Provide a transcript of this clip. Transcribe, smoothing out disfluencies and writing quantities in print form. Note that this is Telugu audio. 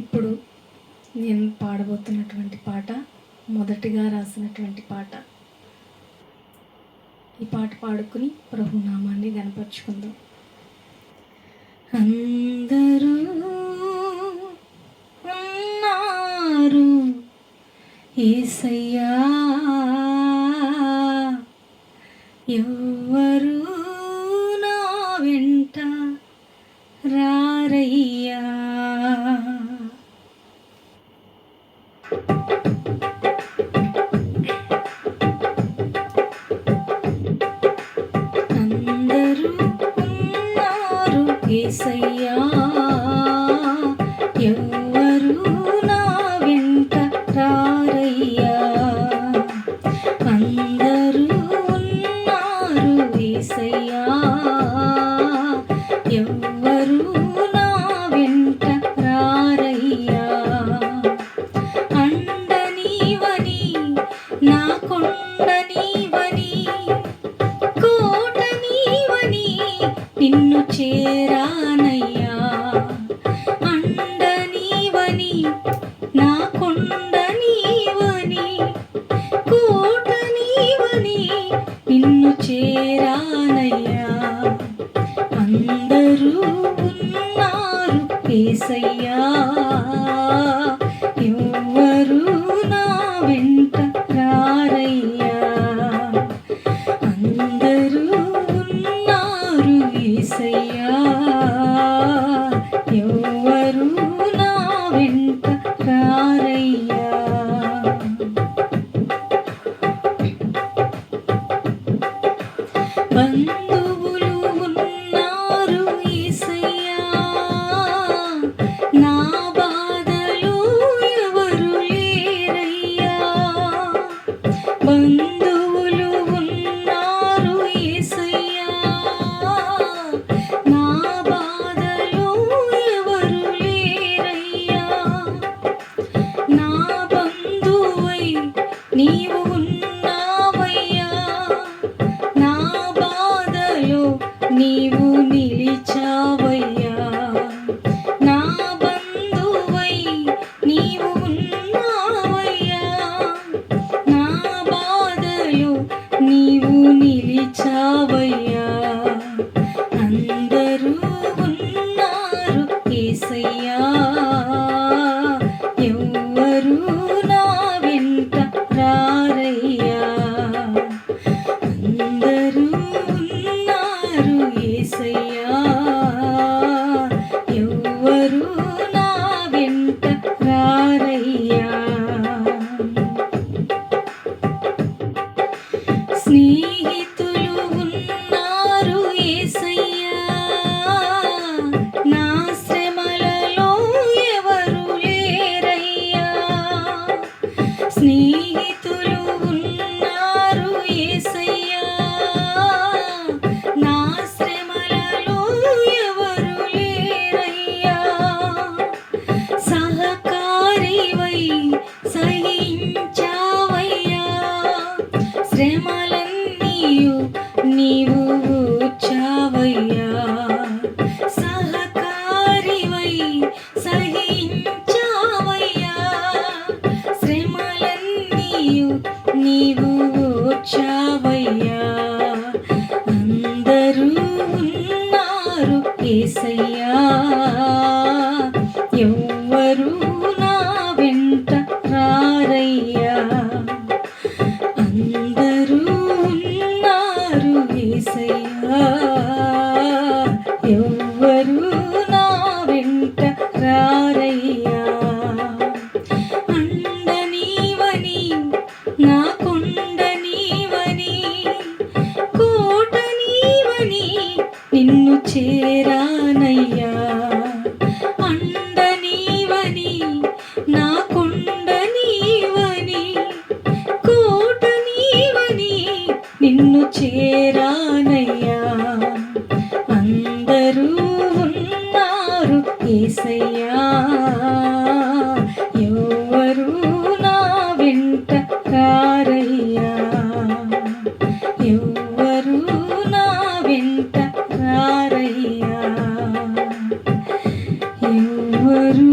ఇప్పుడు నేను పాడబోతున్నటువంటి పాట మొదటిగా రాసినటువంటి పాట. ఈ పాట పాడుకుని ప్రభునామాన్ని గణపరుచుకుందాం. అందరూ ఉన్నారు యేసయ్యా, ఎవ్వరు నా వెంట రారయ్యా. అందరూ ఉన్నారు యేసయ్యా, ఎవ్వరు నా వెంట రారయ్యా. అందరూ ఉన్నారు యేసయ్యా, ఎవ్వరు నా వెంట రారయ్యా. అండనీవని నా కొండనీవని కోటనీవని నిన్ను చేరానయ్యా. అండనీవని నా కొండనీవని కోటనీవని నిన్ను చేరానయ్యా. అందరూ ఉన్నారు యేసయ్యా, ఎవ్వరు నా వెంట రారయ్యా. అందరూ ఉన్నారు యేసయ్యా, ఎవ్వరు నా వెంట రారయ్యా. బంధువులు ఉన్నారు యేసయ్యా, నా బాధలో ఎవరు లేరయ్యా. బంధువులు ఉన్నారు యేసయ్యా, నా బాధలో ఎవరు లేరయ్యా. నా బంధువై నీవు ఉన్నావయ్యా, నా బాధలో నీవు నిలిచావయ్యా. నా బంధువై నీవు ఉన్నావయ్యా, నా బాధలో నీవు నిలిచావయ్యా. అందరూ ఉన్నారు యేసయ్యా, ఎవ్వరు నా వెంట రారయ్యా. అందరూ ఉన్నారు యేసయ్యా, ఎవ్వరు నా వెంట రారయ్యా. స్నేహితులు ఉన్నారు యేసయ్యా, నా శ్రమలలో ఎవరు లేరయ్యా. స్నేహితులు ఉన్నారు యేసయ్యా, నా శ్రమలలో ఎవరు లేరయ్యా. సహకారివై సహించావయ్యా, శ్రమలన్నీయు నీవు ఓర్చావయ్యా. సహకారివై సహించావయ్యా, శ్రమలన్నీయు నీవు ఓర్చావయ్యా. అందరూ ఉన్నారు యేసయ్యా, ఎవ్వరు నా వెంట రారయ్యా. అందరూ ఉన్నారు యేసయ్యా, ఎవ్వరు నా వెంట రారయ్యా. అండనీవని నా కొండనీవని కోటనీవని నిన్ను చేరానయ్యా. అండనీవని నా కొండనీవని కోటనీవని నిన్ను చేరానయ్యా. అందరూ ఉన్నారు యేసయ్యా, ఎవ్వరు నా వెంట రారయ్యా. ఎవ్వరు నా వెంట రారయ్యా. ఎవ్వరు